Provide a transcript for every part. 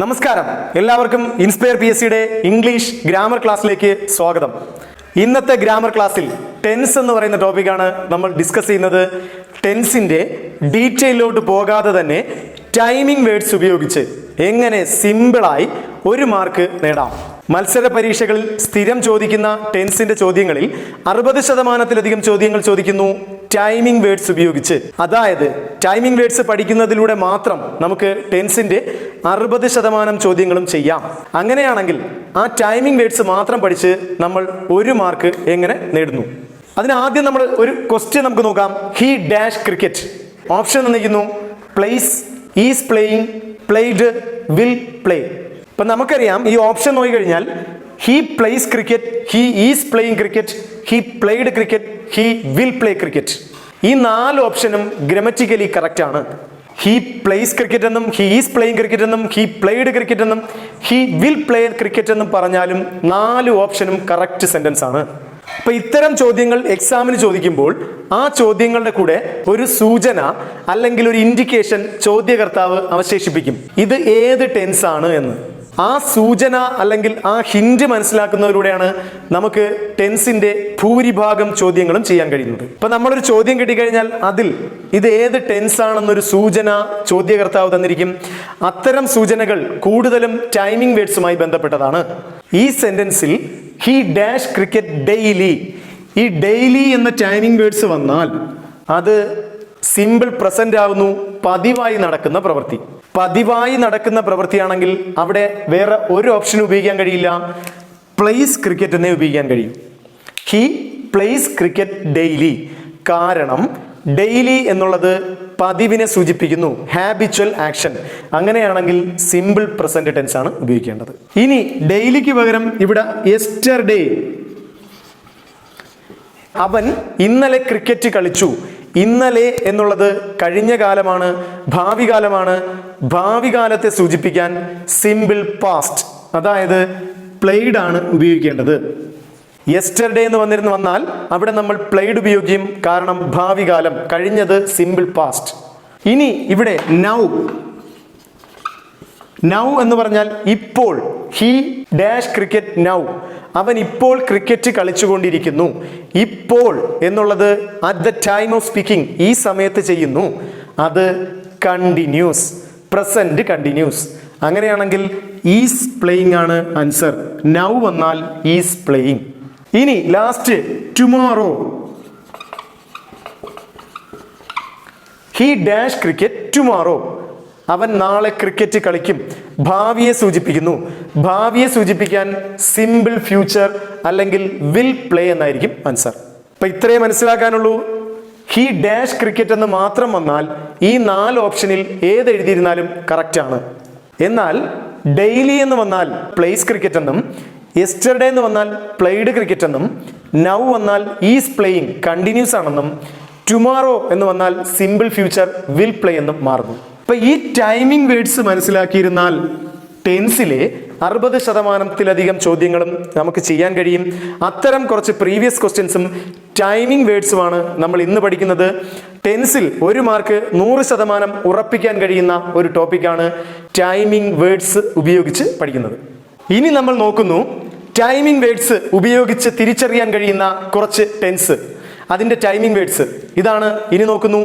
നമസ്കാരം, എല്ലാവർക്കും inspire PSCയുടെ English grammar ക്ലാസ്സിലേക്ക് സ്വാഗതം. ഇന്നത്തെ ഗ്രാമർ ക്ലാസ്സിൽ ടെൻസ് എന്ന് പറയുന്ന ടോപ്പിക്കാണ് നമ്മൾ ഡിസ്കസ് ചെയ്യുന്നത്. ടെൻസിന്റെ ഡീറ്റെയിലോട്ട് പോകാതെ തന്നെ ടൈമിംഗ് വേർഡ്സ് ഉപയോഗിച്ച് എങ്ങനെ സിമ്പിളായി 1 മാർക്ക് നേടാം. മത്സര പരീക്ഷകളിൽ സ്ഥിരം ചോദിക്കുന്ന ടെൻസിന്റെ ചോദ്യങ്ങളിൽ 60%-ലധികം ചോദ്യങ്ങൾ ചോദിക്കുന്നു ടൈമിംഗ് വേർഡ്സ് ഉപയോഗിച്ച്. അതായത് ടൈമിംഗ് വേർഡ്സ് പഠിക്കുന്നതിലൂടെ മാത്രം നമുക്ക് ടെൻസിന്റെ 60% ചോദ്യങ്ങളും ചെയ്യാം. അങ്ങനെയാണെങ്കിൽ ആ ടൈമിംഗ് വേർഡ്സ് മാത്രം പഠിച്ച് നമ്മൾ 1 മാർക്ക് എങ്ങനെ നേടുന്നു? അതിനാദ്യം നമ്മൾ ഒരു ക്വസ്റ്റ്യൻ നമുക്ക് നോക്കാം. He dash cricket. ഓപ്ഷൻ തന്നിരിക്കുന്നു: place, is playing, played, will play. ഇപ്പം നമുക്കറിയാം, ഈ ഓപ്ഷൻ നോക്കിക്കഴിഞ്ഞാൽ he place cricket, he is playing cricket, he played cricket, he will play cricket. ഈ 4 ഓപ്ഷനും ഗ്രമറ്റിക്കലി കറക്റ്റ് ആണ്. ഹി പ്ലേസ് ക്രിക്കറ്റ് എന്നും ഹി ഈസ് പ്ലേയിങ് ക്രിക്കറ്റ് എന്നും ഹി പ്ലേഡ് ക്രിക്കറ്റ് എന്നും ഹി വിൽ പ്ലേ ക്രിക്കറ്റ് എന്നും പറഞ്ഞാലും 4 ഓപ്ഷനും കറക്റ്റ് സെന്റൻസ് ആണ്. അപ്പൊ ഇത്തരം ചോദ്യങ്ങൾ എക്സാമിന് ചോദിക്കുമ്പോൾ ആ ചോദ്യങ്ങളുടെ കൂടെ ഒരു സൂചന അല്ലെങ്കിൽ ഒരു ഇൻഡിക്കേഷൻ ചോദ്യകർത്താവ് അവശേഷിപ്പിക്കും, ഇത് ഏത് ടെൻസ് ആണ് എന്ന്. ആ സൂചന അല്ലെങ്കിൽ ആ ഹിന്റ് മനസ്സിലാക്കുന്നതിലൂടെയാണ് നമുക്ക് ടെൻസിന്റെ ഭൂരിഭാഗം ചോദ്യങ്ങളും ചെയ്യാൻ കഴിയുന്നത്. ഇപ്പൊ നമ്മളൊരു ചോദ്യം കിട്ടിക്കഴിഞ്ഞാൽ അതിൽ ഇത് ഏത് ടെൻസ് ആണെന്നൊരു സൂചന ചോദ്യകർത്താവ് തന്നിരിക്കും. അത്തരം സൂചനകൾ കൂടുതലും ടൈമിംഗ് വേർഡ്സുമായി ബന്ധപ്പെട്ടതാണ്. ഈ സെന്റൻസിൽ ഹി ഡാഷ് ക്രിക്കറ്റ് ഡെയിലി, ഈ ഡെയിലി എന്ന ടൈമിംഗ് വേർഡ്സ് വന്നാൽ അത് സിമ്പിൾ പ്രസന്റ് ആവുന്നു, പതിവായി നടക്കുന്ന പ്രവൃത്തി. പതിവായി നടക്കുന്ന പ്രവൃത്തിയാണെങ്കിൽ അവിടെ വേറെ ഒരു ഓപ്ഷൻ ഉപയോഗിക്കാൻ കഴിയില്ല, പ്ലേസ് ക്രിക്കറ്റ് എന്നേ ഉപയോഗിക്കാൻ കഴിയും. He place cricket daily. കാരണം ഡെയിലി എന്നുള്ളത് പതിവിനെ സൂചിപ്പിക്കുന്നു, ഹാബിച്വൽ ആക്ഷൻ. അങ്ങനെയാണെങ്കിൽ സിമ്പിൾ പ്രസന്റ് ടെൻസ് ആണ് ഉപയോഗിക്കേണ്ടത്. ഇനി ഡെയിലിക്ക് പകരം ഇവിടെ യെസ്റ്റർഡേ, അവൻ ഇന്നലെ ക്രിക്കറ്റ് കളിച്ചു. ഇന്നലെ എന്നുള്ളത് കഴിഞ്ഞ കാലമാണ്, ഭാവി കാലമാണ്. ഭാവി കാലത്തെ സൂചിപ്പിക്കാൻ സിമ്പിൾ പാസ്റ്റ്, അതായത് പ്ലേഡ് ആണ് ഉപയോഗിക്കേണ്ടത്. യെസ്റ്റർഡേ എന്ന് വന്നാൽ അവിടെ നമ്മൾ പ്ലേഡ് ഉപയോഗിക്കും, കാരണം ഭാവി കാലം, കഴിഞ്ഞത് സിമ്പിൾ പാസ്റ്റ്. ഇനി ഇവിടെ നൗ, നൗ എന്ന് പറഞ്ഞാൽ ഇപ്പോൾ. ഹി ഡാഷ് ക്രിക്കറ്റ് നൗ, അവൻ ഇപ്പോൾ ക്രിക്കറ്റ് കളിച്ചുകൊണ്ടിരിക്കുന്നു. ഇപ്പോൾ എന്നുള്ളത് at the time of speaking, ഈ സമയത്ത് ചെയ്യുന്നു. അത് കണ്ടിന്യൂസ്, പ്രസന്റ് കണ്ടിന്യൂസ്. അങ്ങനെയാണെങ്കിൽ ഈസ് പ്ലേയിങ് ആണ് ആൻസർ. നൗ വന്നാൽ ഈസ് പ്ലേയിങ്. ഇനി last tomorrow. He dash cricket tomorrow, അവൻ നാളെ ക്രിക്കറ്റ് കളിക്കും. ഭാവിയെ സൂചിപ്പിക്കുന്നു. ഭാവിയെ സൂചിപ്പിക്കാൻ സിമ്പിൾ ഫ്യൂച്ചർ അല്ലെങ്കിൽ വിൽ പ്ലേ എന്നായിരിക്കും ആൻസർ. അപ്പൊ ഇത്രയേ മനസ്സിലാക്കാനുള്ളൂ. ഹി ഡാഷ് ക്രിക്കറ്റ് എന്ന് മാത്രം വന്നാൽ ഈ 4 ഓപ്ഷനിൽ ഏത് എഴുതിയിരുന്നാലും കറക്റ്റ് ആണ്. എന്നാൽ ഡെയിലി എന്ന് വന്നാൽ പ്ലേസ് ക്രിക്കറ്റ് എന്നും, യെസ്റ്റർഡേ എന്ന് വന്നാൽ പ്ലേഡ് ക്രിക്കറ്റ് എന്നും, നൗ വന്നാൽ ഈസ് പ്ലേയിങ് കണ്ടിന്യൂസ് ആണെന്നും, ടുമോറോ എന്ന് വന്നാൽ സിമ്പിൾ ഫ്യൂച്ചർ വിൽ പ്ലേ എന്നും മാറുന്നു. അപ്പൊ ഈ ടൈമിംഗ് വേർഡ്സ് മനസ്സിലാക്കിയിരുന്നാൽ ടെൻസിലെ 60%-ലധികം ചോദ്യങ്ങളും നമുക്ക് ചെയ്യാൻ കഴിയും. അത്തരം കുറച്ച് പ്രീവിയസ് ക്വസ്റ്റ്യൻസും ടൈമിംഗ് വേർഡ്സുമാണ് നമ്മൾ ഇന്ന് പഠിക്കുന്നത്. ടെൻസിൽ 1 മാർക്ക് 100% ഉറപ്പിക്കാൻ കഴിയുന്ന ഒരു ടോപ്പിക്കാണ് ടൈമിംഗ് വേർഡ്സ് ഉപയോഗിച്ച് പഠിക്കുന്നത്. ഇനി നമ്മൾ നോക്കുന്നു ടൈമിംഗ് വേർഡ്സ് ഉപയോഗിച്ച് തിരിച്ചറിയാൻ കഴിയുന്ന കുറച്ച് ടെൻസ്, അതിന്റെ ടൈമിംഗ് വേർഡ്സ് ഇതാണ്. ഇനി നോക്കുന്നു.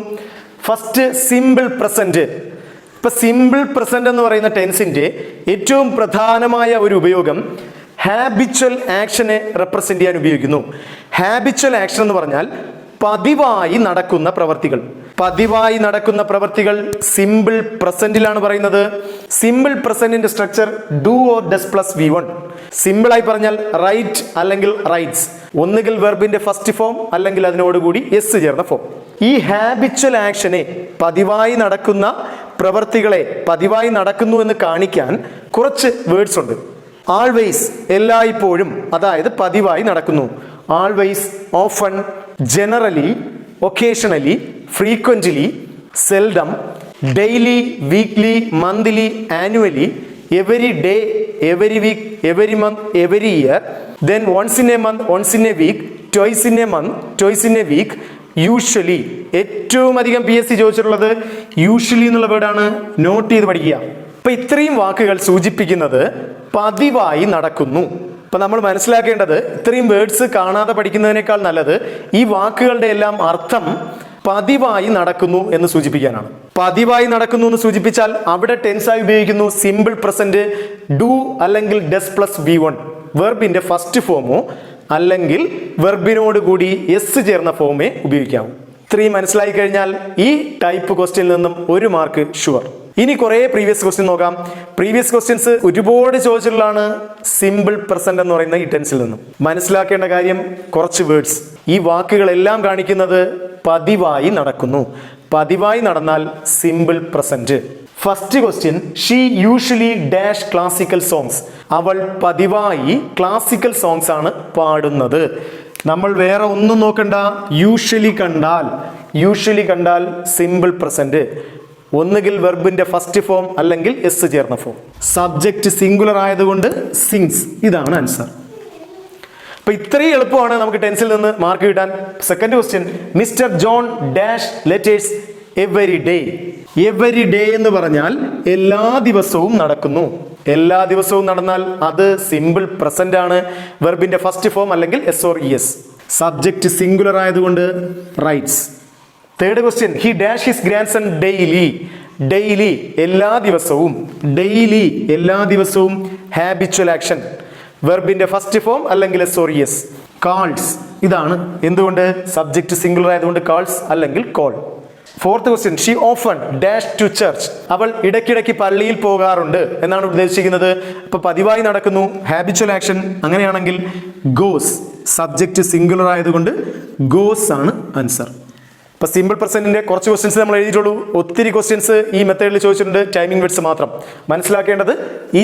First simple present. ഇപ്പൊ സിമ്പിൾ പ്രസന്റ് എന്ന് പറയുന്ന ടെൻസിന്റെ ഏറ്റവും പ്രധാനമായ ഒരു ഉപയോഗം ഹാബിച്വൽ ആക്ഷനെ റെപ്രസെന്റ് ചെയ്യാൻ ഉപയോഗിക്കുന്നു. ഹാബിച്വൽ ആക്ഷൻ എന്ന് പറഞ്ഞാൽ പതിവായി നടക്കുന്ന പ്രവർത്തികൾ. പതിവായി നടക്കുന്ന പ്രവർത്തികൾ സിമ്പിൾ പ്രസന്റിലാണ് പറയുന്നത്. സിമ്പിൾ പ്രസന്റിന്റെ structure do or does plus V1. Simple ആയി പറഞ്ഞാൽ റൈറ്റ് അല്ലെങ്കിൽ റൈറ്റ്സ്, ഒന്നുകിൽ വെർബിന്റെ ഫസ്റ്റ് ഫോം അല്ലെങ്കിൽ അതിനോടുകൂടി എസ് ചേർന്ന ഫോം. ഈ ഹാബിച്വൽ ആക്ഷനെ, പതിവായി നടക്കുന്ന പ്രവർത്തികളെ പതിവായി നടക്കുന്നു എന്ന് കാണിക്കാൻ കുറച്ച് വേർഡ്സ് ഉണ്ട്. ആൾവേസ്, എല്ലായ്പ്പോഴും, അതായത് പതിവായി നടക്കുന്നു. Always, often, generally, occasionally, frequently, seldom, daily, weekly, monthly, annually, every day, every week, every month, every year, then once in a month, once in a week, twice in a month, twice in a week, usually. ഏറ്റവും അധികം PSC ചോദിച്ചിട്ടുള്ളത് usually എന്നുള്ള വേർഡാണ്. Not ചെയ്ത് പഠിക്കുക. അപ്പൊ ഇത്രയും വാക്കുകൾ സൂചിപ്പിക്കുന്നത് പതിവായി നടക്കുന്നു. അപ്പൊ നമ്മൾ മനസ്സിലാക്കേണ്ടത് ഇത്രയും വേർഡ്സ് കാണാതെ പഠിക്കുന്നതിനേക്കാൾ നല്ലത് ഈ വാക്കുകളുടെ എല്ലാം അർത്ഥം പതിവായി നടക്കുന്നു എന്ന് സൂചിപ്പിക്കാനാണ്. പതിവായി നടക്കുന്നു എന്ന് സൂചിപ്പിച്ചാൽ അവിടെ ടെൻസായി ഉപയോഗിക്കുന്നു സിമ്പിൾ പ്രസന്റ് ഡു അല്ലെങ്കിൽ ഡസ് പ്ലസ് V1 വെർബിന്റെ ഫസ്റ്റ് ഫോമോ അല്ലെങ്കിൽ വെർബിനോട് കൂടി എസ് ചേർന്ന ഫോമേ ഉപയോഗിക്കാവൂ. ഇത്രയും മനസ്സിലായി കഴിഞ്ഞാൽ ഈ ടൈപ്പ് ക്വസ്റ്റ്യനിൽ നിന്നും 1 മാർക്ക് ഷുവർ. ഇനി കുറെ പ്രീവിയസ് ക്വസ്റ്റ്യൻ നോക്കാം. പ്രീവിയസ് ക്വസ്റ്റ്യൻസ് ഒരുപാട് ചോദിച്ചിട്ടുള്ളതാണ് സിമ്പിൾ പ്രസന്റ് എന്ന് പറയുന്ന ഈ ടെൻസിൽ നിന്നും. മനസ്സിലാക്കേണ്ട കാര്യം കുറച്ച് വേർഡ്സ്. ഈ വാക്കുകളെല്ലാം കാണിക്കുന്നത് പതിവായി നടക്കുന്നു. പതിവായി നടന്നാൽ simple present. First question, she usually dash classical songs. അവൾ പതിവായി ക്ലാസിക്കൽ സോങ്സ് ആണ് പാടുന്നത്. നമ്മൾ വേറെ ഒന്നും നോക്കണ്ട, യൂഷ്വലി കണ്ടാൽ സിമ്പിൾ പ്രസന്റ്. ഒന്നുകിൽ വെർബിന്റെ ഫസ്റ്റ് ഫോം അല്ലെങ്കിൽ എസ് ചേർന്ന ഫോം. സബ്ജക്റ്റ് സിംഗുലർ ആയതുകൊണ്ട് സിങ്സ്. ഇതാണ് ആൻസർ. അപ്പൊ ഇത്രയും എളുപ്പമാണ് നമുക്ക് ടെൻസിൽ നിന്ന് മാർക്ക് കിട്ടാൻ. Second question, mister John dash letters every day. Every day എന്ന് പറഞ്ഞാൽ എല്ലാ ദിവസവും നടക്കുന്നു. എല്ലാ ദിവസവും നടന്നാൽ അത് സിമ്പിൾ പ്രസന്റ് ആണ്. വെർബിന്റെ ഫസ്റ്റ് ഫോം അല്ലെങ്കിൽ S or E S. Subject singular ആയതുകൊണ്ട് writes. Third question, he dash his grandson daily. Daily എല്ലാ ദിവസവും ഹാബിച്വൽ ആക്ഷൻ. വെർബിന്റെ ഫസ്റ്റ് ഫോം അല്ലെങ്കിൽ എസ് ഓർ എസ്. കാൾസ്. ഇതാണ് എന്തുകൊണ്ട് സബ്ജക്റ്റ് സിംഗുലർ ആയതുകൊണ്ട് കാൾസ് അല്ലെങ്കിൽ call. Fourth question, she often dash to church. അവൾ ഇടയ്ക്കിടയ്ക്ക് പള്ളിയിൽ പോകാറുണ്ട് എന്നാണ് ഉദ്ദേശിക്കുന്നത്. അപ്പൊ പതിവായി നടക്കുന്നു, ഹാബിച്വൽ ആക്ഷൻ. അങ്ങനെയാണെങ്കിൽ ഗോസ്. സബ്ജക്റ്റ് സിംഗുലർ ആയതുകൊണ്ട് ഗോസ് ആണ് ആൻസർ. ഇപ്പൊ സിമ്പിൾ പ്രസന്റിന്റെ കുറച്ച് ക്വസ്റ്റ്യൻസ് നമ്മൾ എഴുതിയിട്ടുള്ളൂ. ഒത്തിരി ക്വസ്റ്റ്യൻസ് ഈ മെത്തേഡിൽ ചോദിച്ചിട്ടുണ്ട്. ടൈമിംഗ് വേർഡ്സ് മാത്രം. മനസ്സിലാക്കേണ്ടത് ഈ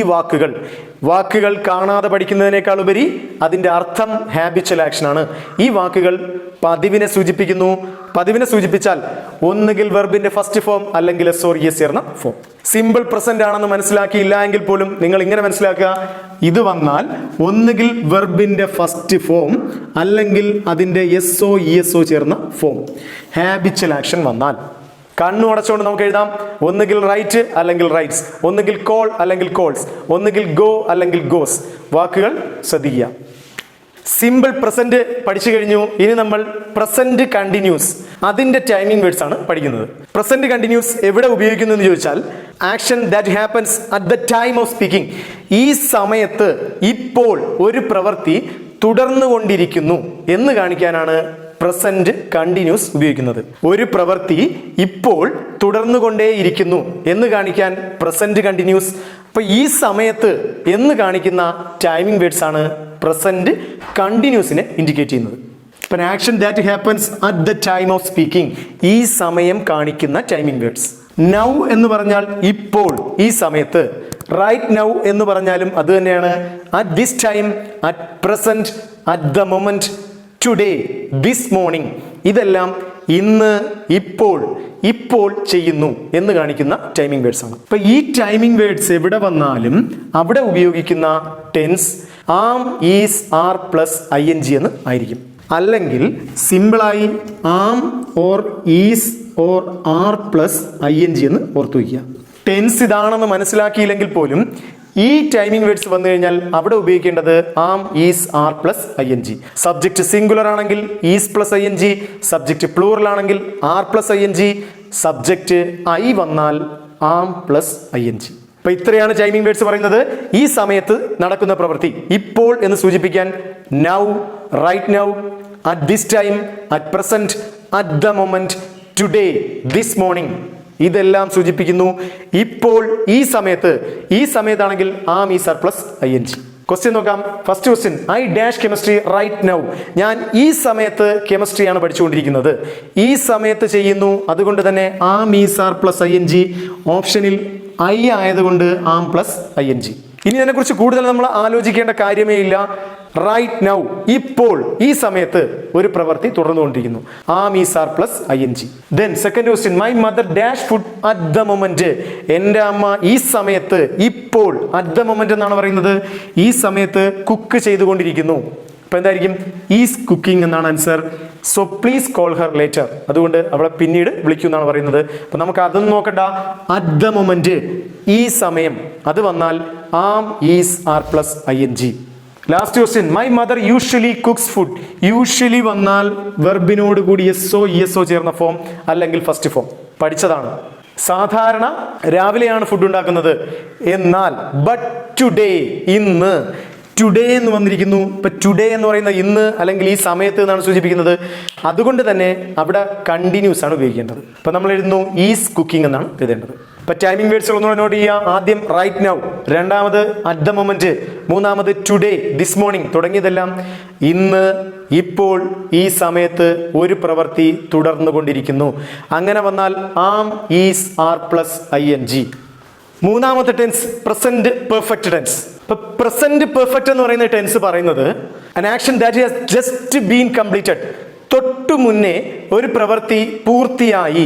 വാക്കുകൾ കാണാതെ പഠിക്കുന്നതിനേക്കാൾ ഉപരി അതിന്റെ അർത്ഥം ഹാബിച്വൽ ആക്ഷൻ ആണ്. ഈ വാക്കുകൾ പതിവിനെ സൂചിപ്പിക്കുന്നു. പതിവിനെ സൂചിപ്പിച്ചാൽ ഒന്നുകിൽ വെർബിന്റെ ഫസ്റ്റ് ഫോം അല്ലെങ്കിൽ എസ് ഓർ എസ് ചേർന്ന ഫോം. സിമ്പിൾ പ്രസന്റ് ആണെന്ന് മനസ്സിലാക്കിയില്ല എങ്കിൽ പോലും നിങ്ങൾ ഇങ്ങനെ മനസ്സിലാക്കുക, ഇത് വന്നാൽ ഒന്നുകിൽ വെർബിന്റെ ഫസ്റ്റ് ഫോം അല്ലെങ്കിൽ അതിന്റെ S O E S O ചേർന്ന ഫോം. ഹാബിച്വൽ ആക്ഷൻ വന്നാൽ കണ്ണു അടച്ചുകൊണ്ട് നമുക്ക് എഴുതാം. ഒന്നുകിൽ റൈറ്റ് അല്ലെങ്കിൽ റൈറ്റ്സ്, ഒന്നുകിൽ കോൾ അല്ലെങ്കിൽ കോൾസ്, ഒന്നുകിൽ ഗോ അല്ലെങ്കിൽ ഗോസ്. വാക്കുകൾ ശ്രദ്ധിക്കുക. സിമ്പിൾ പ്രസന്റ് പഠിച്ചു കഴിഞ്ഞു. ഇനി നമ്മൾ പ്രസന്റ് കണ്ടിന്യൂസ്, അതിന്റെ ടൈമിംഗ് വേർഡ്സ് ആണ് പഠിക്കുന്നത്. പ്രസന്റ് കണ്ടിന്യൂസ് എവിടെ ഉപയോഗിക്കുന്നു എന്ന് ചോദിച്ചാൽ, action that happens at the time of speaking. ഈ സമയത്ത്, ഇപ്പോൾ ഒരു പ്രവൃത്തി തുടർന്നുകൊണ്ടിരിക്കുന്നു എന്ന് കാണിക്കാനാണ് പ്രസന്റ് കണ്ടിന്യൂസ് ഉപയോഗിക്കുന്നത്. ഒരു പ്രവൃത്തി ഇപ്പോൾ തുടർന്നുകൊണ്ടേയിരിക്കുന്നു എന്ന് കാണിക്കാൻ പ്രസന്റ് കണ്ടിന്യൂസ്. അപ്പൊ ഈ സമയത്ത് എന്ന് കാണിക്കുന്ന ടൈമിംഗ് വേർഡ്സ് ആണ് പ്രസന്റ് കണ്ടിന്യൂസിനെ ഇൻഡിക്കേറ്റ് ചെയ്യുന്നത്. ഇപ്പൊ action that happens at the time of speaking, ഈ സമയം കാണിക്കുന്ന ടൈമിംഗ് വേർഡ്സ്. നൗ എന്ന് പറഞ്ഞാൽ ഇപ്പോൾ, ഈ സമയത്ത്. റൈറ്റ് നൗ എന്ന് പറഞ്ഞാലും അത് തന്നെയാണ്. At this time, at present, at the moment, today, this morning. ഇതെല്ലാം ഇന്ന്, ഇപ്പോൾ ചെയ്യുന്നു എന്ന് കാണിക്കുന്ന ടൈമിംഗ് വേർഡ്സ് ആണ്. അപ്പൊ ഈ ടൈമിംഗ് വേർഡ്സ് എവിടെ വന്നാലും അവിടെ ഉപയോഗിക്കുന്ന tense am, is, are plus ING എന്ന് ആയിരിക്കും. അല്ലെങ്കിൽ സിമ്പിളായി am or is or are plus ING എന്ന് ഓർത്തു വയ്ക്കുക. ടെൻസ് ഇതാണെന്ന് മനസ്സിലാക്കിയില്ലെങ്കിൽ പോലും ഈ ടൈമിംഗ് വേർഡ്സ് വന്നു കഴിഞ്ഞാൽ അവിടെ ഉപയോഗിക്കേണ്ടത് am, is, are plus ING. Subject singular ആണെങ്കിൽ is plus ING, subject plural ആണെങ്കിൽ are plus ING, subject I വന്നാൽ ആം പ്ലസ് ING. അപ്പൊ ഇത്രയാണ് ടൈമിംഗ് വേർഡ്സ് പറയുന്നത്. ഈ സമയത്ത് നടക്കുന്ന പ്രവൃത്തി ഇപ്പോൾ എന്ന് സൂചിപ്പിക്കാൻ now, right now, at this time, at present, at the moment, today, this morning. ഇതെല്ലാം സൂചിപ്പിക്കുന്നു ഇപ്പോൾ, ഈ സമയത്താണെങ്കിൽ am, is, are plus ING. Question നോക്കാം. First question, I dash chemistry right now. ഞാൻ ഈ സമയത്ത് കെമിസ്ട്രിയാണ് പഠിച്ചുകൊണ്ടിരിക്കുന്നത്. ഈ സമയത്ത് ചെയ്യുന്നു, അതുകൊണ്ട് തന്നെ ആം, ഈസ്, ആർ പ്ലസ് ING. ഓപ്ഷനിൽ ഐ ആയതുകൊണ്ട് ആം പ്ലസ് ING. ഇനി അതിനെക്കുറിച്ച് കൂടുതൽ നമ്മൾ ആലോചിക്കേണ്ട കാര്യമേ ഇല്ല. റൈറ്റ് നൗ, ഇപ്പോൾ, ഈ സമയത്ത് ഒരു പ്രവൃത്തി തുടർന്നുകൊണ്ടിരിക്കുന്നു. Am, is, are plus ING. Then second question, my mother dash food at the moment. എൻ്റെ അമ്മ ഈ സമയത്ത്, ഇപ്പോൾ, അറ്റ് ദ മൊമെന്റ് എന്നാണ് പറയുന്നത്. ഈ സമയത്ത് കുക്ക് ചെയ്തുകൊണ്ടിരിക്കുന്നു. അപ്പൊ എന്തായിരിക്കും? ഈസ് കുക്കിംഗ് എന്നാണ് answer. So please call Har later. അതുകൊണ്ട് അവളെ പിന്നീട് വിളിക്കും എന്നാണ് പറയുന്നത്. അപ്പൊ നമുക്ക് അതൊന്നും നോക്കണ്ട. അറ്റ് ദ മൊമെന്റ്, ഈ സമയം, അത് വന്നാൽ am, is, are plus ing. Last question, my mother usually cooks food. Usually വന്നാൽ വെർബിനോട് കൂടി ESO ചേർന്ന ഫോം അല്ലെങ്കിൽ ഫസ്റ്റ് ഫോം പഠിച്ചതാണ്. സാധാരണ രാവിലെയാണ് ഫുഡ് ഉണ്ടാക്കുന്നത്. എന്നാൽ ബട്ട് ടുഡേ, ഇന്ന്, ടുഡേ എന്ന് വന്നിരിക്കുന്നു. ഇപ്പൊ ടുഡേ എന്ന് പറയുന്ന ഇന്ന് അല്ലെങ്കിൽ ഈ സമയത്ത് എന്നാണ് സൂചിപ്പിക്കുന്നത്. അതുകൊണ്ട് തന്നെ അവിടെ കണ്ടിന്യൂസ് ആണ് ഉപയോഗിക്കേണ്ടത്. ഇപ്പൊ നമ്മൾ എഴുതുന്നു ഈസ് കുക്കിംഗ് എന്നാണ് എഴുതേണ്ടത്. ഇപ്പൊ ടൈമിംഗ് വേർഡ്സുകൾ ഒന്നുകൂടെ നോട്ട് ചെയ്യുക. ആദ്യം റൈറ്റ് നൗ, രണ്ടാമത് അറ്റ് ദ മൊമെന്റ്, മൂന്നാമത് ടുഡേ, ദിസ് മോർണിംഗ് തുടങ്ങിയതെല്ലാം ഇന്ന്, ഇപ്പോൾ, ഈ സമയത്ത് ഒരു പ്രവൃത്തി തുടർന്നുകൊണ്ടിരിക്കുന്നു. അങ്ങനെ വന്നാൽ am, is, are plus ing. മൂന്നാമത്തെ ടെൻസ് പ്രസന്റ് പെർഫെക്റ്റ് ടെൻസ്. ഇപ്പൊ പ്രസന്റ് പെർഫെക്റ്റ് എന്ന് പറയുന്ന ടെൻസ് പറയുന്നത് an action that has just been completed. തൊട്ടു മുന്നേ ഒരു പ്രവൃത്തി പൂർത്തിയായി.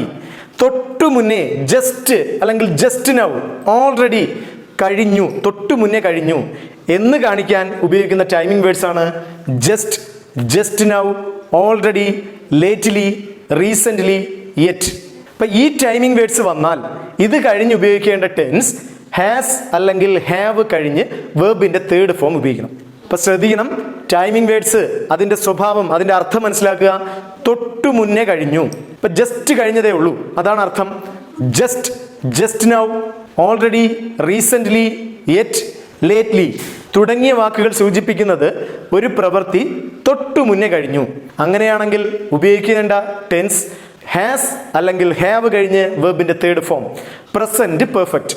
തൊട്ടു മുന്നേ, ജസ്റ്റ് അല്ലെങ്കിൽ ജസ്റ്റ് നൗ, ഓൾറെഡി, കഴിഞ്ഞു, തൊട്ടു മുന്നേ കഴിഞ്ഞു എന്ന് കാണിക്കാൻ ഉപയോഗിക്കുന്ന ടൈമിംഗ് വേർഡ്സ് ആണ് just, just now, already, lately, recently, yet. അപ്പൊ ഈ ടൈമിംഗ് വേർഡ്സ് വന്നാൽ ഇത് കഴിഞ്ഞ് ഉപയോഗിക്കേണ്ട ടെൻസ് ഹാസ് അല്ലെങ്കിൽ ഹാവ് കഴിഞ്ഞ് വേർബിന്റെ തേർഡ് ഫോം ഉപയോഗിക്കണം. അപ്പൊ ശ്രദ്ധിക്കണം, ടൈമിംഗ് വേർഡ്സ് അതിന്റെ സ്വഭാവം, അതിന്റെ അർത്ഥം മനസ്സിലാക്കുക. തൊട്ടു മുന്നേ കഴിഞ്ഞു, ഇപ്പൊ ജസ്റ്റ് കഴിഞ്ഞതേ ഉള്ളൂ, അതാണ് അർത്ഥം. Just, just now, already, recently, yet, lately തുടങ്ങിയ വാക്കുകൾ സൂചിപ്പിക്കുന്നത് ഒരു പ്രവൃത്തി തൊട്ടു മുന്നേ കഴിഞ്ഞു. അങ്ങനെയാണെങ്കിൽ ഉപയോഗിക്കേണ്ട ടെൻസ് ഹാസ് അല്ലെങ്കിൽ ഹാവ് കഴിഞ്ഞ് വെർബിന്റെ തേർഡ് ഫോം പ്രസന്റ് പെർഫെക്റ്റ്.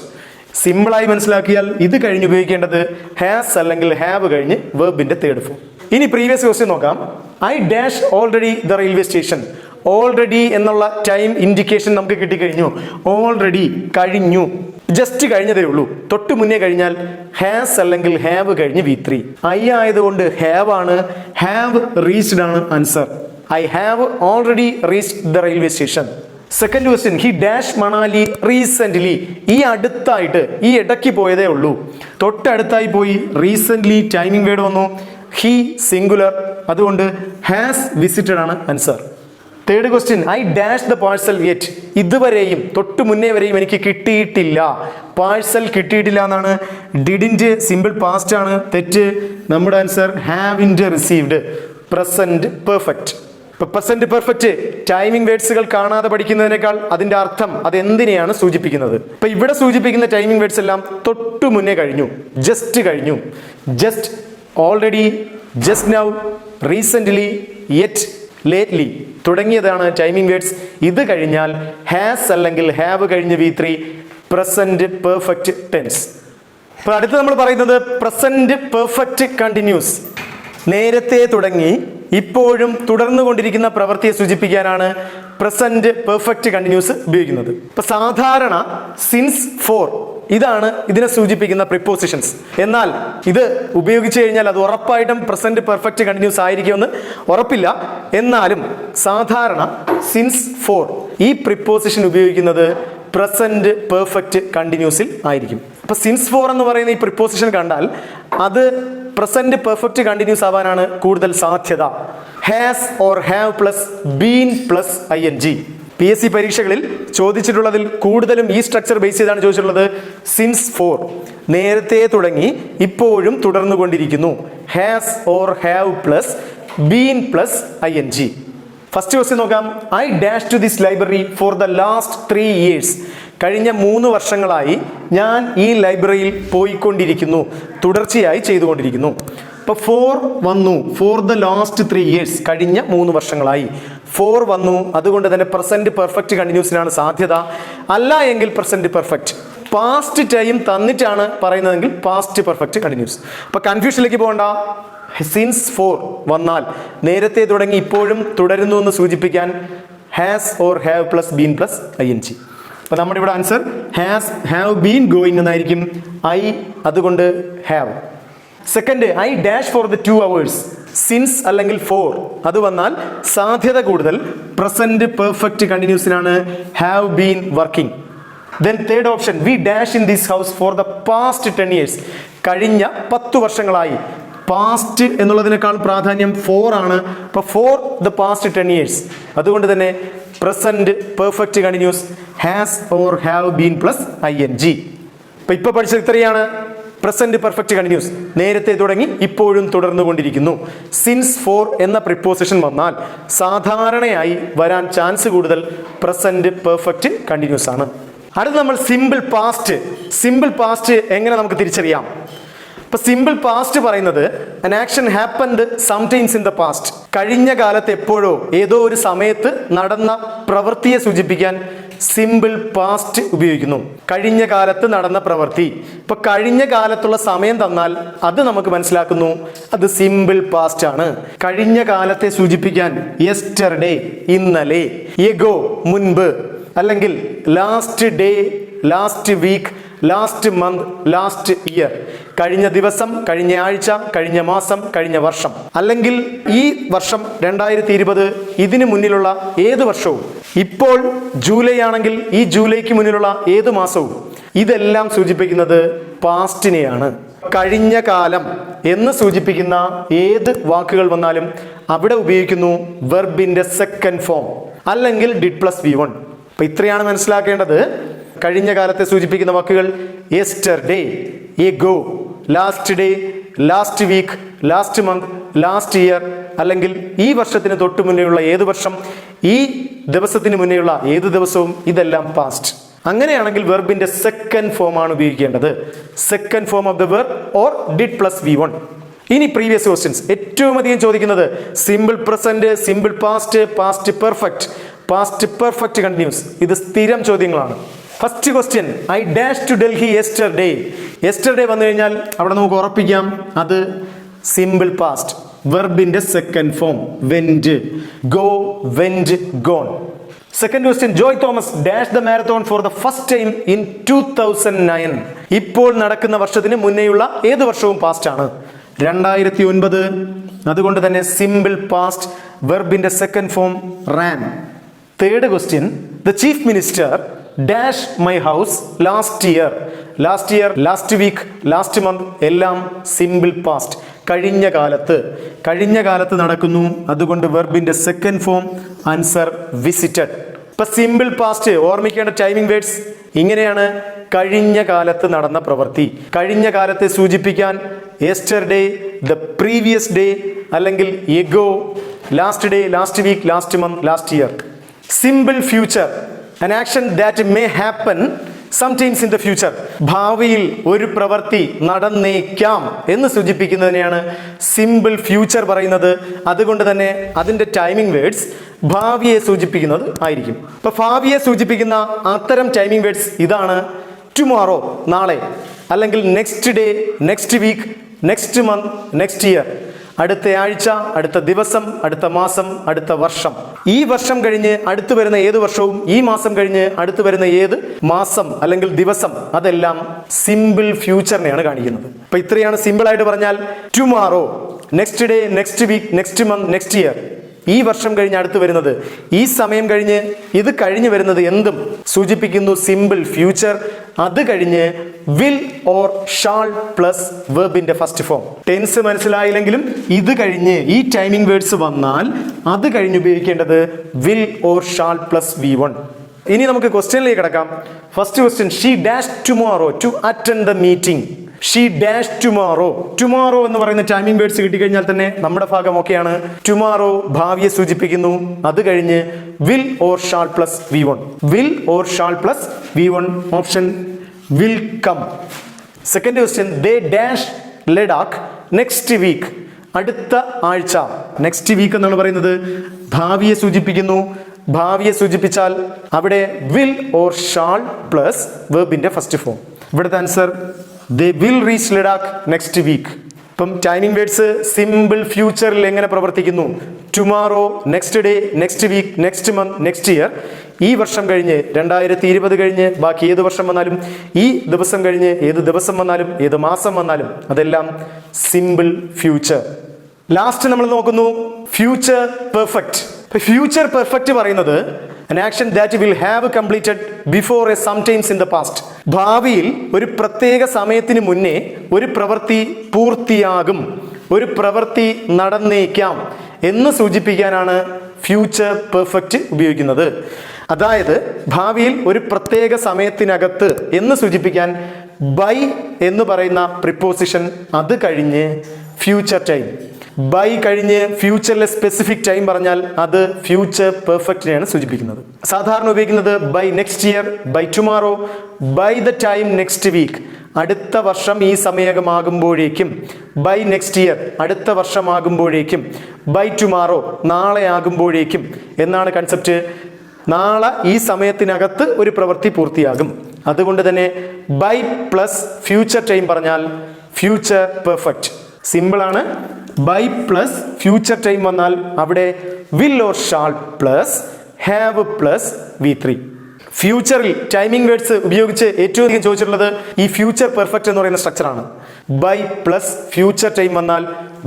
സിമ്പിളായി മനസ്സിലാക്കിയാൽ ഇത് കഴിഞ്ഞ് ഉപയോഗിക്കേണ്ടത് ഹാസ് അല്ലെങ്കിൽ ഹാവ് കഴിഞ്ഞ് വെർബിന്റെ തേർഡ് ഫോം. ഇനി പ്രീവിയസ് ക്വസ്റ്റ്യൻ നോക്കാം. I dash already the railway station. Already എന്നുള്ള ടൈം ഇൻഡിക്കേഷൻ നമുക്ക് കിട്ടിക്കഴിഞ്ഞു. ഓൾറെഡി കഴിഞ്ഞു, ജസ്റ്റ് കഴിഞ്ഞതേ ഉള്ളൂ. തൊട്ടു മുന്നേ കഴിഞ്ഞാൽ ഹാസ് അല്ലെങ്കിൽ ഹാവ് കഴിഞ്ഞ് V3. ഐ ആയതുകൊണ്ട് ഹാവ് ആണ്. ഹാവ് റീച്ച്ഡ് ആണ് answer. I have already reached the railway station. Second question, he dash Manali recently. ഈ അടുത്തായിട്ട്, ഈ ഇടയ്ക്ക് പോയതേ ഉള്ളൂ. തൊട്ടടുത്തായി പോയി, റീസെന്റ്ലി ടൈമിംഗ് വേർഡ് വന്നു. ഹി സിംഗുലർ, അതുകൊണ്ട് ഹാസ് വിസിറ്റഡ് ആണ് answer. Third question, I dash the parcel yet. ഇതുവരെയും, തൊട്ടു മുന്നേ വരെയും എനിക്ക് കിട്ടിയിട്ടില്ല. പാഴ്സൽ കിട്ടിയിട്ടില്ല എന്നാണ്. ഡിഡിന്റ് സിമ്പിൾ പാസ്റ്റ് ആണ്, തെറ്റ്. നമ്മുടെ ആൻസർ ഹാവിന്റ് റിസീവ്ഡ്, പ്രസന്റ് പെർഫെക്റ്റ്. ഇപ്പൊ പ്രസന്റ് പെർഫെക്റ്റ് ടൈമിംഗ് വേർഡ്സുകൾ കാണാതെ പഠിക്കുന്നതിനേക്കാൾ അതിന്റെ അർത്ഥം അത് എന്തിനെയാണ് സൂചിപ്പിക്കുന്നത്. ഇപ്പൊ ഇവിടെ സൂചിപ്പിക്കുന്ന ടൈമിംഗ് വേർഡ്സ് എല്ലാം തൊട്ടു മുന്നേ കഴിഞ്ഞു, ജസ്റ്റ് കഴിഞ്ഞു, just, already, just now, recently, yet, lately തുടങ്ങിയതാണ് ടൈമിംഗ് വേർഡ്സ്. ഇത് കഴിഞ്ഞാൽ ഹാസ് അല്ലെങ്കിൽ ഹാവ് കഴിഞ്ഞ് V3 പ്രസന്റ് പെർഫെക്റ്റ് ടെൻസ്. ഇപ്പൊ അടുത്ത് നമ്മൾ പറയുന്നത് പ്രസന്റ് പെർഫെക്റ്റ് കണ്ടിന്യൂസ്. നേരത്തെ തുടങ്ങി ഇപ്പോഴും തുടർന്നുകൊണ്ടിരിക്കുന്ന പ്രവൃത്തിയെ സൂചിപ്പിക്കാനാണ് പ്രസന്റ് പെർഫെക്റ്റ് കണ്ടിന്യൂസ് ഉപയോഗിക്കുന്നത്. ഇപ്പൊ സാധാരണ സിൻസ്, ഫോർ ഇതാണ് ഇതിനെ സൂചിപ്പിക്കുന്ന പ്രിപ്പോസിഷൻസ്. എന്നാൽ ഇത് ഉപയോഗിച്ചു കഴിഞ്ഞാൽ അത് ഉറപ്പായിട്ടും പ്രസന്റ് പെർഫെക്റ്റ് കണ്ടിന്യൂസ് ആയിരിക്കുമെന്ന് ഉറപ്പില്ല. എന്നാലും സാധാരണ സിൻസ്, ഫോർ ഈ പ്രിപ്പോസിഷൻ ഉപയോഗിക്കുന്നത് പ്രസന്റ് പെർഫെക്റ്റ് കണ്ടിന്യൂസിൽ ആയിരിക്കും. അപ്പൊ സിൻസ്, ഫോർ എന്ന് പറയുന്ന ഈ പ്രിപ്പോസിഷൻ കണ്ടാൽ അത് പ്രസന്റ് പെർഫെക്റ്റ് കണ്ടിന്യൂസ് ആവാനാണ് കൂടുതൽ സാധ്യത. Has or have plus been plus ing. PSC പരീക്ഷകളിൽ ചോദിച്ചിട്ടുള്ളതിൽ കൂടുതലും ഈ സ്ട്രക്ചർ ബേസ് ചെയ്താണ് ചോദിച്ചിട്ടുള്ളത്. സിൻസ്, ഫോർ നേരത്തെ തുടങ്ങി ഇപ്പോഴും തുടർന്നുകൊണ്ടിരിക്കുന്നു. Has or have plus been plus ing. First question നോക്കാം. I dash to this library for the last 3 years. കഴിഞ്ഞ 3 വർഷങ്ങളായി ഞാൻ ഈ ലൈബ്രറിയിൽ പോയിക്കൊണ്ടിരിക്കുന്നു, തുടർച്ചയായി ചെയ്തുകൊണ്ടിരിക്കുന്നു. ഇപ്പൊ 4 വന്നു, ഫോർ ദ ലാസ്റ്റ് 3 years കഴിഞ്ഞ 3 വർഷങ്ങളായി 4 വന്നു. അതുകൊണ്ട് തന്നെ പ്രസന്റ് പെർഫെക്റ്റ് കണ്ടിന്യൂസിനാണ് സാധ്യത. അല്ല എങ്കിൽ പ്രസന്റ് പെർഫെക്റ്റ്. പാസ്റ്റ് ടൈം തന്നിട്ടാണ് പറയുന്നതെങ്കിൽ പാസ്റ്റ് പെർഫെക്റ്റ് കണ്ടിന്യൂസ്. അപ്പൊ കൺഫ്യൂഷനിലേക്ക് പോകണ്ട. സിൻസ്, ഫോർ വന്നാൽ നേരത്തെ തുടങ്ങി ഇപ്പോഴും തുടരുന്നു എന്ന് സൂചിപ്പിക്കാൻ has or have plus been plus ing. അപ്പൊ നമ്മുടെ ഇവിടെ ആൻസർ ഹാവ് ബീൻ ഗോയിങ് എന്നായിരിക്കും. ഐ അതുകൊണ്ട് have. Second, I dash for the 2 hours. Since അല്ലെങ്കിൽ ഫോർ അത് വന്നാൽ സാധ്യത കൂടുതൽ പ്രസന്റ് പെർഫെക്റ്റ് കണ്ടിന്യൂസിനാണ്. Have been working. Then third option, we dash in this house for the past 10 years. കഴിഞ്ഞ 10 വർഷങ്ങളായി പാസ്റ്റ് എന്നുള്ളതിനേക്കാൾ പ്രാധാന്യം ഫോർ ആണ്. അപ്പോൾ ഫോർ ദ പാസ്റ്റ് 10 years. അതുകൊണ്ട് തന്നെ present perfect continuous has or have been plus ING. അപ്പൊ ഇപ്പൊ പഠിച്ചത് ഇത്രയാണ്. പ്രസന്റ് പെർഫെക്റ്റ് കണ്ടിന്യൂസ് നേരത്തെ തുടങ്ങി ഇപ്പോഴും തുടർന്നു കൊണ്ടിരിക്കുന്നു. സിൻസ് ഫോർ എന്ന പ്രിപ്പോസിഷൻ വന്നാൽ സാധാരണയായി വരാൻ ചാൻസ് കൂടുതൽ പ്രസന്റ് പെർഫെക്റ്റ് കണ്ടിന്യൂസ് ആണ്. അടുത്ത നമ്മൾ സിമ്പിൾ പാസ്റ്റ്. സിമ്പിൾ പാസ്റ്റ് എങ്ങനെ നമുക്ക് തിരിച്ചറിയാം? ഇപ്പൊ സിമ്പിൾ പാസ്റ്റ് പറയുന്നത് an action happened sometimes in the past. കഴിഞ്ഞ കാലത്ത് എപ്പോഴോ ഏതോ ഒരു സമയത്ത് നടന്ന പ്രവൃത്തിയെ സൂചിപ്പിക്കാൻ സിമ്പിൾ പാസ്റ്റ് ഉപയോഗിക്കുന്നു. കഴിഞ്ഞ കാലത്ത് നടന്ന പ്രവൃത്തി. ഇപ്പൊ കഴിഞ്ഞ കാലത്തുള്ള സമയം തന്നാൽ അത് നമുക്ക് മനസ്സിലാക്കുന്നു അത് സിമ്പിൾ പാസ്റ്റ് ആണ്. കഴിഞ്ഞ കാലത്തെ സൂചിപ്പിക്കാൻ യെസ്റ്റർഡേ ഇന്നലെ, എഗോ മുൻപ്, അല്ലെങ്കിൽ last day, last week, last month, last year, കഴിഞ്ഞ ദിവസം, കഴിഞ്ഞ ആഴ്ച, കഴിഞ്ഞ മാസം, കഴിഞ്ഞ വർഷം, അല്ലെങ്കിൽ ഈ വർഷം 2020, ഇതിനു മുന്നിലുള്ള ഏത് വർഷവും, ഇപ്പോൾ ജൂലൈ ആണെങ്കിൽ ഈ ജൂലൈക്ക് മുന്നിലുള്ള ഏത് മാസവും, ഇതെല്ലാം സൂചിപ്പിക്കുന്നത് പാസ്റ്റിനെയാണ്. കഴിഞ്ഞ കാലം എന്ന് സൂചിപ്പിക്കുന്ന ഏത് വാക്കുകൾ വന്നാലും അവിടെ ഉപയോഗിക്കുന്നു വെർബിന്റെ സെക്കൻഡ് ഫോം അല്ലെങ്കിൽ ഡിഡ് പ്ലസ് V1. അപ്പൊ ഇത്രയാണ് മനസ്സിലാക്കേണ്ടത്. കഴിഞ്ഞ കാലത്തെ സൂചിപ്പിക്കുന്ന വാക്കുകൾ yesterday, ago, last day, last week, last month, last year, അല്ലെങ്കിൽ ഈ വർഷത്തിന് തൊട്ട് മുന്നേയുള്ള ഏത് വർഷം, ഈ ദിവസത്തിന് മുന്നേയുള്ള ഏത് ദിവസവും, ഇതെല്ലാം പാസ്റ്റ്. അങ്ങനെയാണെങ്കിൽ വെർബിന്റെ സെക്കൻഡ് ഫോം ആണ് ഉപയോഗിക്കേണ്ടത്. Second form of the verb or did plus V1. ഇനി പ്രീവിയസ് ക്വസ്റ്റ്യൻസ് ഏറ്റവും അധികം ചോദിക്കുന്നത് simple present, simple past, past perfect, past perfect continuous. ഇത് സ്ഥിരം ചോദ്യങ്ങളാണ്. First question, I dash to Delhi yesterday. Yesterday വന്നു കഴിഞ്ഞാൽ അവിടെ നമുക്ക് ഉറപ്പിക്കാം അത് സിമ്പിൾ പാസ്റ്റ്. വെർബിന്റെ second form went, go, went, gone. Second question, Joy Thomas dash the marathon for the first time in 2009. ഇപ്പോൾ നടക്കുന്ന വർഷത്തിന് മുന്നേയുള്ള ഏത് വർഷവും പാസ്റ്റ് ആണ്, 2009. അതുകൊണ്ട് തന്നെ സിമ്പിൾ പാസ്റ്റ്, വെർബിന്റെ second form ran. Third question, the chief minister dash my house last year. Last year, last week, last month എല്ലാം സിമ്പിൾ പാസ്റ്റ്. കഴിഞ്ഞ കാലത്ത്, കഴിഞ്ഞ കാലത്ത് നടക്കുന്നു. അതുകൊണ്ട് വെർബിന്റെ സെക്കൻഡ് ഫോം ആൻസർ വിസിറ്റഡ്. ഇപ്പൊ സിമ്പിൾ പാസ്റ്റ് ഓർമ്മിക്കേണ്ട ടൈമിംഗ് വേർഡ്സ് ഇങ്ങനെയാണ്. കഴിഞ്ഞ കാലത്ത് നടന്ന പ്രവൃത്തി, കഴിഞ്ഞ കാലത്തെ സൂചിപ്പിക്കാൻ യെസ്റ്റർഡേ, ദ പ്രീവിയസ് ഡേ, അല്ലെങ്കിൽ ago, last day, last week, last month, last year. Simple future, an action that may happen sometimes in the future. ഭാവിയിൽ ഒരു പ്രവൃത്തി നടന്നേക്കാം എന്ന് സൂചിപ്പിക്കുന്നതിനെയാണ് സിമ്പിൾ ഫ്യൂച്ചർ പറയുന്നത്. അതുകൊണ്ട് തന്നെ അതിന്റെ ടൈമിംഗ് വേർഡ്സ് ഭാവിയെ സൂചിപ്പിക്കുന്നത് ആയിരിക്കും. ഇപ്പൊ ഭാവിയെ സൂചിപ്പിക്കുന്ന അത്തരം ടൈമിംഗ് വേർഡ്സ് ഇതാണ്: ടുമോറോ, നാളെ, അല്ലെങ്കിൽ next day, next week, next month, next year, അടുത്ത ആഴ്ച, അടുത്ത ദിവസം, അടുത്ത മാസം, അടുത്ത വർഷം. ഈ വർഷം കഴിഞ്ഞ് അടുത്ത് വരുന്ന ഏത് വർഷവും, ഈ മാസം കഴിഞ്ഞ് അടുത്ത് വരുന്ന ഏത് മാസം അല്ലെങ്കിൽ ദിവസം, അതെല്ലാം സിമ്പിൾ ഫ്യൂച്ചറിനെയാണ് കാണിക്കുന്നത്. അപ്പൊ ഇത്രയാണ് സിമ്പിൾ ആയിട്ട് പറഞ്ഞാൽ. Tomorrow, next day, next week, next month, next year. ഈ വർഷം കഴിഞ്ഞ് അടുത്ത് വരുന്നത്, ഈ സമയം കഴിഞ്ഞ് ഇത് കഴിഞ്ഞ് വരുന്നത് എന്തും സൂചിപ്പിക്കുന്നു സിമ്പിൾ ഫ്യൂച്ചർ. അത് കഴിഞ്ഞ് വിൽ ഓർ ഷാൾ പ്ലസ് വെർബിന്റെ ഫസ്റ്റ് ഫോം. ടെൻസ് മനസ്സിലായില്ലെങ്കിലും ഇത് കഴിഞ്ഞ് ഈ ടൈമിംഗ് വേർഡ്സ് വന്നാൽ അത് കഴിഞ്ഞ് ഉപയോഗിക്കേണ്ടത് will or shall plus V1. ഇനി നമുക്ക് ക്വസ്റ്റ്യനിലേക്ക് കിടക്കാം. First question, she dash tomorrow to attend the meeting. She dash tomorrow. Tomorrow എന്ന് പറയുന്ന ടൈമിംഗ് വേർഡ്സ് കിട്ടിക്കഴിഞ്ഞാൽ തന്നെ നമ്മുടെ ഭാഗം ഒക്കെയാണ്. ടുമോറോ ഭാവിയെ സൂചിപ്പിക്കുന്നു. അത് കഴിഞ്ഞ് will or shall plus V1. Will or shall plus V1. Option will come. Second question, they dash Ladakh next week. അടുത്ത ആഴ്ച. നെക്സ്റ്റ് വീക്ക് എന്നാണ് പറയുന്നത്. ഭാവിയെ സൂചിപ്പിക്കുന്നു. ഭാവിയെ സൂചിപ്പിച്ചാൽ അവിടെ വിൽ ഓർ ഷാൾ പ്ലസ് വെർബിന്റെ ഫസ്റ്റ് ഫോം. ഇവിടുത്തെ answer they will reach Ladakh next week. ഇപ്പം ടൈമിംഗ് വേർഡ്സ് സിമ്പിൾ ഫ്യൂച്ചറിൽ എങ്ങനെ പ്രവർത്തിക്കുന്നു? Tomorrow, next day, next week, next month, next year. ഈ വർഷം കഴിഞ്ഞ് 2020 കഴിഞ്ഞ് ബാക്കി ഏത് വർഷം വന്നാലും, ഈ ദിവസം കഴിഞ്ഞ് ഏത് ദിവസം വന്നാലും, ഏത് മാസം വന്നാലും, അതെല്ലാം സിമ്പിൾ ഫ്യൂച്ചർ. ലാസ്റ്റ് നമ്മൾ നോക്കുന്നു ഫ്യൂച്ചർ പെർഫെക്റ്റ്. ഫ്യൂച്ചർ പെർഫെക്റ്റ് പറയുന്നത് an action that will have completed before a sometimes in the past. ഭാവിയിൽ ഒരു പ്രത്യേക സമയത്തിന് മുന്നേ ഒരു പ്രവൃത്തി പൂർത്തിയാകും. ഒരു പ്രവൃത്തി നടന്നേക്കാം എന്ന് സൂചിപ്പിക്കാനാണ് ഫ്യൂച്ചർ പെർഫെക്റ്റ് ഉപയോഗിക്കുന്നത്. അതായത് ഭാവിയിൽ ഒരു പ്രത്യേക സമയത്തിനകത്ത് എന്ന് സൂചിപ്പിക്കാൻ ബൈ എന്ന് പറയുന്ന പ്രിപ്പോസിഷൻ അത് കഴിഞ്ഞ് ഫ്യൂച്ചർ ടൈം, ബൈ കഴിഞ്ഞ് ഫ്യൂച്ചറിലെ സ്പെസിഫിക് ടൈം പറഞ്ഞാൽ അത് ഫ്യൂച്ചർ പെർഫെക്റ്റിനെയാണ് സൂചിപ്പിക്കുന്നത്. സാധാരണ ഉപയോഗിക്കുന്നത് by next year, by tomorrow, by the time next week, അടുത്ത വർഷം ഈ സമയമാകുമ്പോഴേക്കും, ബൈ നെക്സ്റ്റ് ഇയർ അടുത്ത വർഷമാകുമ്പോഴേക്കും, ബൈ ടുമാറോ നാളെ ആകുമ്പോഴേക്കും എന്നാണ് കൺസെപ്റ്റ്. നാളെ ഈ സമയത്തിനകത്ത് ഒരു പ്രവൃത്തി പൂർത്തിയാകും. അതുകൊണ്ട് തന്നെ ബൈ പ്ലസ് ഫ്യൂച്ചർ ടൈം പറഞ്ഞാൽ ഫ്യൂച്ചർ പെർഫെക്റ്റ്. സിമ്പിൾ ആണ്. ബൈ പ്ലസ് ഫ്യൂച്ചർ ടൈം വന്നാൽ അവിടെ will or shall plus have plus V3. ഫ്യൂച്ചറിൽ ടൈമിംഗ് വേർഡ്സ് ഉപയോഗിച്ച് ഏറ്റവും അധികം ചോദിച്ചിട്ടുള്ളത് ഈ ഫ്യൂച്ചർ പെർഫെക്റ്റ് എന്ന് പറയുന്ന സ്ട്രക്ചറാണ്. ബൈ പ്ലസ് ഫ്യൂച്ചർ ടൈം വന്നാൽ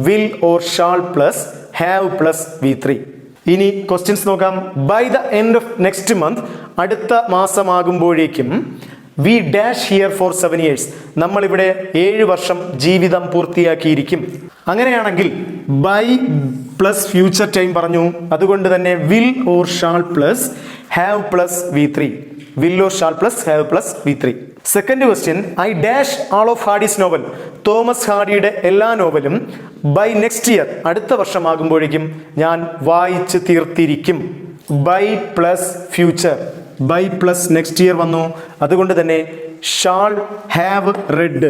will or shall plus have plus V3. ഇനി ക്വസ്റ്റ്യൻസ് നോക്കാം. By the end of next month, അടുത്ത മാസമാകുമ്പോഴേക്കും, we dash here for 7 years, നമ്മളിവിടെ 7 വർഷം ജീവിതം പൂർത്തിയാക്കിയിരിക്കും. അങ്ങനെയാണെങ്കിൽ ബൈ പ്ലസ് ഫ്യൂച്ചർ ടൈം പറഞ്ഞു, അതുകൊണ്ട് തന്നെ will or shall plus have plus V3. Will or shall plus have plus V3. Second question, I dash all of Hardy's novel, Thomas ഹാർഡിയുടെ എല്ലാ നോവലും ബൈ നെക്സ്റ്റ് ഇയർ അടുത്ത വർഷമാകുമ്പോഴേക്കും ഞാൻ വായിച്ച് തീർത്തിരിക്കും. By plus future, by plus next year വന്നു, അതുകൊണ്ട് തന്നെ shall have read,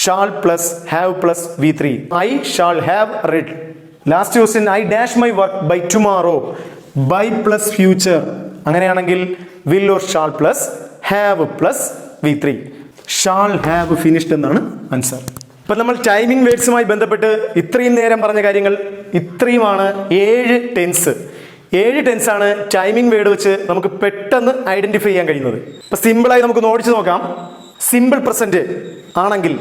shall plus have plus V3. I shall have read. Last question, I dash my work by tomorrow, by plus future, അങ്ങനെയാണെങ്കിൽ will or shall plus have plus V3. Shall have finished എന്നാണ് answer. ഇപ്പം നമ്മൾ timing വേർഡ്സുമായി ബന്ധപ്പെട്ട് ഇത്രയും നേരം പറഞ്ഞ കാര്യങ്ങൾ ഇത്രയുമാണ്. 7 ടെൻസ്, 7 ടെൻസാണ് ടൈമിംഗ് വേർഡ് വെച്ച് നമുക്ക് പെട്ടെന്ന് ഐഡന്റിഫൈ ചെയ്യാൻ കഴിയുന്നത്. ഇപ്പം സിമ്പിളായി നമുക്ക് ഓടിച്ചു നോക്കാം. സിമ്പിൾ പ്രസന്റ് ആണെങ്കിൽ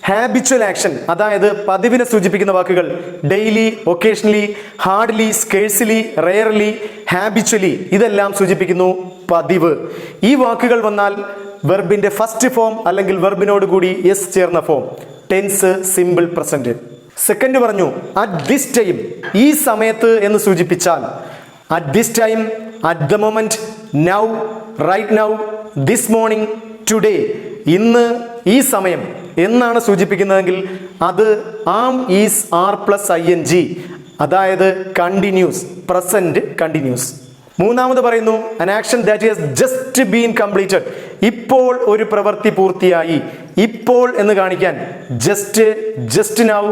ഹാബിച്വൽ ആക്ഷൻ, അതായത് പതിവിനെ സൂചിപ്പിക്കുന്ന വാക്കുകൾ daily, occasionally, hardly, scarcely, rarely, habitually, ഇതെല്ലാം സൂചിപ്പിക്കുന്നു പതിവ്. ഈ വാക്കുകൾ വന്നാൽ വെർബിന്റെ ഫസ്റ്റ് ഫോം അല്ലെങ്കിൽ വെർബിനോട് കൂടി എസ് ചേർന്ന ഫോം, ടെൻസ് സിമ്പിൾ പ്രസന്റ്. സെക്കൻഡ് പറഞ്ഞു അറ്റ് ദിസ് ടൈം, ഈ സമയത്ത് എന്ന് സൂചിപ്പിച്ചാൽ at this time, at the moment, now, right now, this morning, today, ഇന്ന്, ഈ സമയം എന്നാണ് സൂചിപ്പിക്കുന്നതെങ്കിൽ അത് am, is, are plus ING, അതായത് കണ്ടിന്യൂസ്, പ്രസന്റ് കണ്ടിന്യൂസ്. മൂന്നാമത് പറയുന്നു an action that has just been completed, ഇപ്പോൾ ഒരു പ്രവൃത്തി പൂർത്തിയായി. ഇപ്പോൾ എന്ന് കാണിക്കാൻ just, just now,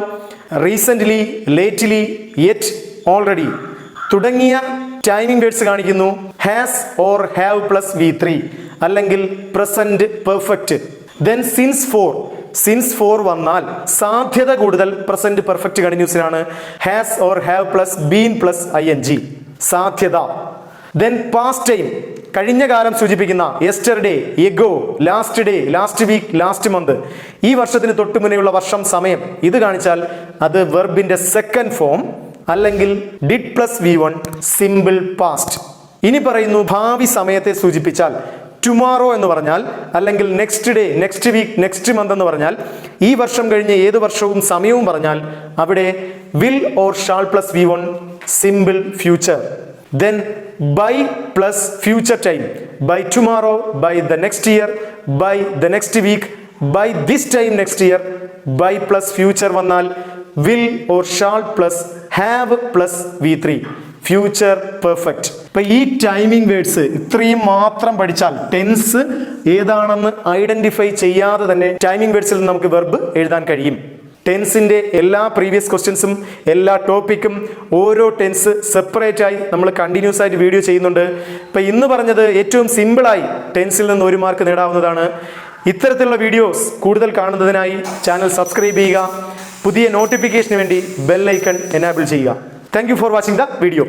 recently, lately, yet, already തുടങ്ങിയ ടൈമിംഗ് വേർഡ്സ് കാണിക്കുന്നു has or have plus V3 അല്ലെങ്കിൽ present perfect. Then since for, since for വന്നാൽ സാധ്യത കൂടുതൽ പ്രസന്റ് പെർഫെക്റ്റ് കണ്ടിന്യൂസിനാണ് has or have plus been plus ING, സാധ്യത. ദെൻ പാസ്റ്റ് ടൈം, കഴിഞ്ഞ കാലം സൂചിപ്പിക്കുന്ന yesterday, ago, last day, last week, last month, ഈ വർഷത്തിന് തൊട്ടു മുന്നേയുള്ള വർഷം, സമയം, ഇത് കാണിച്ചാൽ അത് വെർബിന്റെ സെക്കൻഡ് ഫോം അല്ലെങ്കിൽ did plus V1 simple past. ഇനി പറയുന്നു ഭാവി സമയത്തെ സൂചിപ്പിച്ചാൽ ടുമാറോ എന്ന് പറഞ്ഞാൽ അല്ലെങ്കിൽ next day, next week, next month എന്ന് പറഞ്ഞാൽ ഈ വർഷം കഴിഞ്ഞ് ഏത് വർഷവും സമയവും പറഞ്ഞാൽ അവിടെ will or shall plus V1 simple future. Then by plus future time, by tomorrow, by the next year, by the next week, by this time next year, by plus future വന്നാൽ will or shall plus have plus V3 future perfect. ഇപ്പൊ ഈ timing words ഇത്രയും മാത്രം പഠിച്ചാൽ tense ഏതാണെന്ന് identify ചെയ്യാതെ തന്നെ timing വേർഡ്സിൽ നമുക്ക് വെർബ് എഴുതാൻ കഴിയും. ടെൻസിന്റെ എല്ലാ പ്രീവിയസ് ക്വസ്റ്റ്യൻസും എല്ലാ ടോപ്പിക്കും ഓരോ ടെൻസ് സെപ്പറേറ്റ് ആയി നമ്മൾ കണ്ടിന്യൂസ് ആയിട്ട് വീഡിയോ ചെയ്യുന്നുണ്ട്. ഇപ്പൊ ഇന്ന് പറഞ്ഞത് ഏറ്റവും സിമ്പിളായി ടെൻസിൽ നിന്ന് 1 മാർക്ക് നേടാവുന്നതാണ്. ഇത്തരത്തിലുള്ള വീഡിയോസ് കൂടുതൽ കാണുന്നതിനായി ചാനൽ സബ്സ്ക്രൈബ് ചെയ്യുക. പുതിയ നോട്ടിഫിക്കേഷന് വേണ്ടി ബെൽ ഐക്കൺ എനാബിൾ ചെയ്യുക. Thank you for watching the video.